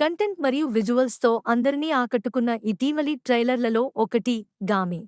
Content మరియు విజువల్స్తో అందరినీ ఆకట్టుకున్న ఇటీవలి ట్రైలర్లలో ఒకటి గామి.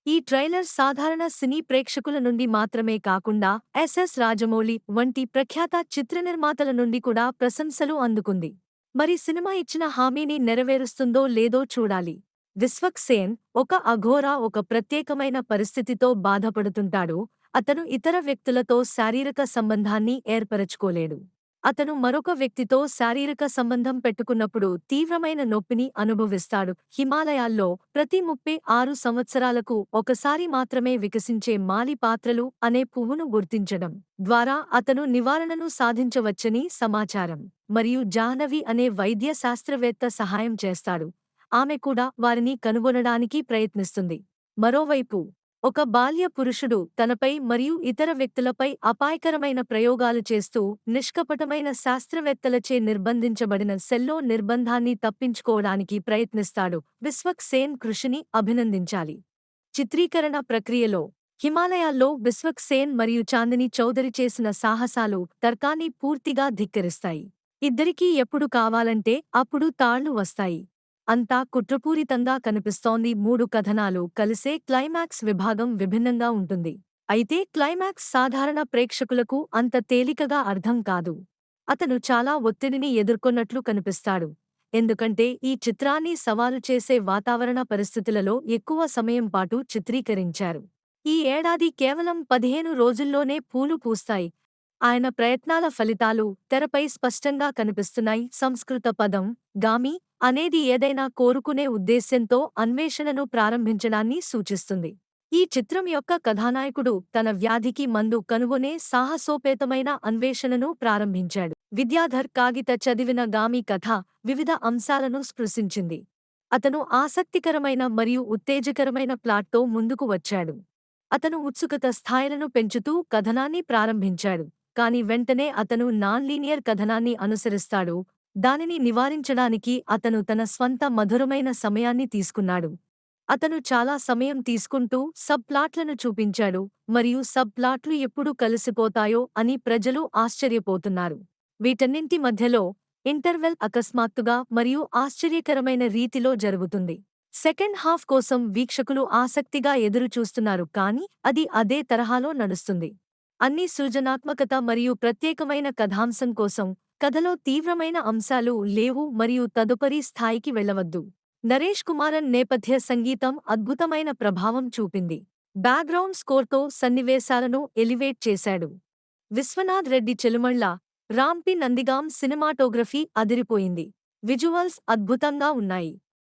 ఈ ట్రైలర్ సాధారణ సినీ ప్రేక్షకుల నుండి మాత్రమే కాకుండా ఎస్ఎస్ రాజమౌళి వంటి ప్రఖ్యాత చిత్ర నిర్మాతల నుండి కూడా ప్రశంసలు అందుకుంది. మరి సినిమా ఇచ్చిన హామీని నెరవేరుస్తుందో లేదో చూడాలి. విశ్వక్ సేన్ ఒక అఘోరా ఒక ప్రత్యేకమైన పరిస్థితితో బాధపడుతుంటాడు. అతను ఇతర వ్యక్తులతో శారీరక సంబంధాన్ని ఏర్పరచుకోలేడు. అతను మరొక వ్యక్తితో శారీరక సంబంధం పెట్టుకున్నప్పుడు తీవ్రమైన నొప్పిని అనుభవిస్తాడు. హిమాలయాల్లో ప్రతి 36 సంవత్సరాలకు ఒకసారి మాత్రమే వికసించే మాలి పాత్రలు అనే పువ్వును గుర్తించడం ద్వారా అతను నివారణను సాధించవచ్చని సమాచారం. మరియు జాహ్నవి అనే వైద్య శాస్త్రవేత్త సహాయం చేస్తాడు. ఆమె కూడా వారిని కనుగొనడానికి ప్రయత్నిస్తుంది. మరోవైపు ఒక బాల్య పురుషుడు తనపై మరియు ఇతర వ్యక్తులపై అపాయకరమైన ప్రయోగాలు చేస్తూ నిష్కపటమైన శాస్త్రవేత్తలచే నిర్బంధించబడిన సెల్లో నిర్బంధాన్ని తప్పించుకోవడానికి ప్రయత్నిస్తాడు. విశ్వక్ సేన్ కృషిని అభినందించాలి. చిత్రీకరణ ప్రక్రియలో హిమాలయాల్లో విశ్వక్ సేన్ మరియు చాందిని చౌదరి చేసిన సాహసాలు తర్కాన్ని పూర్తిగా ధిక్కరిస్తాయి. ఇద్దరికీ ఎప్పుడు కావాలంటే అప్పుడు తాళ్లు వస్తాయి. అంతా కుట్రపూరితంగా కనిపిస్తోంది. 3 కథనాలు కలిసే క్లైమాక్స్ విభాగం విభిన్నంగా ఉంటుంది. అయితే క్లైమాక్స్ సాధారణ ప్రేక్షకులకు అంత తేలికగా అర్థం కాదు. అతను చాలా ఒత్తిడిని ఎదుర్కొన్నట్లు కనిపిస్తాడు. ఎందుకంటే ఈ చిత్రాన్ని సవాలు చేసే వాతావరణ పరిస్థితులలో ఎక్కువ సమయం పాటు చిత్రీకరించారు. ఈ ఏడాది కేవలం 15 రోజుల్లోనే పూలు పూస్తాయి. ఆయన ప్రయత్నాల ఫలితాలు తెరపై స్పష్టంగా కనిపిస్తున్నాయి. సంస్కృత పదం గామి అనేది ఏదైనా కోరుకునే ఉద్దేశ్యంతో అన్వేషణను ప్రారంభించడాన్ని సూచిస్తుంది. ఈ చిత్రం యొక్క కథానాయకుడు తన వ్యాధికి మందు కనుగొనే సాహసోపేతమైన అన్వేషణను ప్రారంభించాడు. విద్యాధర్ కాగిత చదివిన గామి కథ వివిధ అంశాలను స్పృశించింది. అతను ఆసక్తికరమైన మరియు ఉత్తేజకరమైన ప్లాట్తో ముందుకు వచ్చాడు. అతను ఉత్సుకత స్థాయిలను పెంచుతూ కథనాన్ని ప్రారంభించాడు. కాని వెంటనే అతను నాన్-లీనియర్ కథనాన్ని అనుసరిస్తాడు. దానిని నివారించడానికి అతను తన స్వంత మధురమైన సమయాన్ని తీసుకున్నాడు. అతను చాలా సమయం తీసుకుంటూ సబ్ ప్లాట్లను చూపించాడు మరియు సబ్ ప్లాట్లు ఎప్పుడు కలిసిపోతాయో అని ప్రజలు ఆశ్చర్యపోతున్నారు. వీటన్నింటి మధ్యలో ఇంటర్వెల్ అకస్మాత్తుగా మరియు ఆశ్చర్యకరమైన రీతిలో జరుగుతుంది. సెకండ్ హాఫ్ కోసం వీక్షకులు ఆసక్తిగా ఎదురుచూస్తున్నారు కానీ అది అదే తరహాలో నడుస్తుంది. అన్ని సృజనాత్మకత మరియు ప్రత్యేకమైన కథాంశం కోసం కథలో తీవ్రమైన అంశాలు లేవు మరియు తదుపరి స్థాయికి వెళ్ళవద్దు. నరేష్ కుమారన్ నేపథ్య సంగీతం అద్భుతమైన ప్రభావం చూపింది. బ్యాక్గ్రౌండ్ స్కోర్తో సన్నివేశాలను ఎలివేట్ చేశాడు. విశ్వనాథ్ రెడ్డి చెలుమళ్ల, రాంపి నందిగాం సినిమాటోగ్రఫీ అదిరిపోయింది. విజువల్స్ అద్భుతంగా ఉన్నాయి.